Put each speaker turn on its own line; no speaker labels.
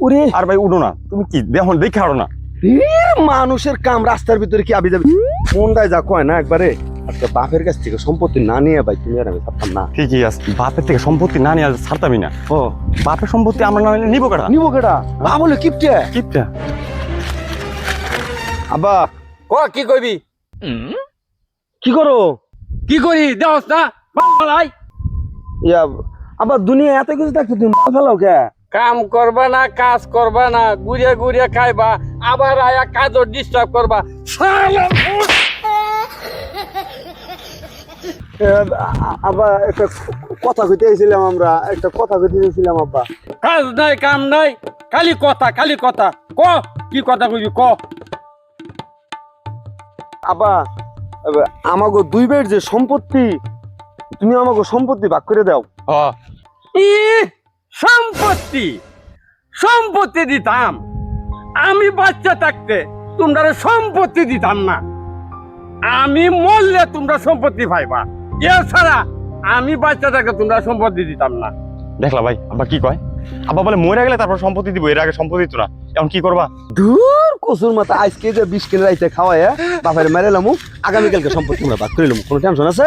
ওরে
আর ভাই উঠো না, তুমি কি দেখো দেখে হারো না।
মানুষের কাম রাস্তার ভিতরে কি আবি যাবি? মনটাই যা কয় না একবারে আজকে বাপের কাছ থেকে সম্পত্তি না নিয়ে ভাই তুমি আর আমি থাকতাম না।
ঠিকই আছে, বাপের থেকে সম্পত্তি না নিয়ে ছাড়তামই না।
ও
বাপের সম্পত্তি আমরা না হলে নিবো কেটা?
নিবো কেডা? বা বলে কিপটে
কিপটা
আব্বা
ক কি কইবি?
কি করো?
কি করি দেওস না ভালাই
ইয়া আবার দুনিয়া এত কিছু থাকতে তুমি ফেলাও কে?
কাম করবা না, কাজ করবা না, ঘুরে ঘুরে খাইবা, আবার আয়া কাজও ডিস্টার্ব করবা। শালা
আব্বা একটা কথা কইতে চাইছিলাম, আমরা একটা কথা কইতে চাইছিলাম আব্বা।
কাজ নাই কাম নাই, খালি কথা খালি কথা। ক কি কথা কইবি ক।
আব্বা আমাগো দুই ভাইয়ের যে সম্পত্তি, তুমি আমাগো সম্পত্তি ভাগ করে দাও।
ই সম্পত্তি সম্পত্তি দিতাম আমি বাচ্চা থাকতে, তোমরা সম্পত্তি দিতাম না। আমি মরলে তোমরা সম্পত্তি পাইবা, এছাড়া আমি বাচ্চা থাকতে তোমরা সম্পত্তি দিতাম না।
দেখলা ভাই আব্বা কি কয়? আব্বা বলে মরে গেলে তারপর সম্পত্তি দিব, এর আগে সম্পত্তি দিত না। এখন কি করবা?
ধুর কসুর মাথা, আজকে যে 20 কিলো রাইতে খাওয়ায় বাপের মেরে লামু, আগামীকালকে সম্পত্তি আমরা ভাগ করে লামু, কোনো টেনশন আছে?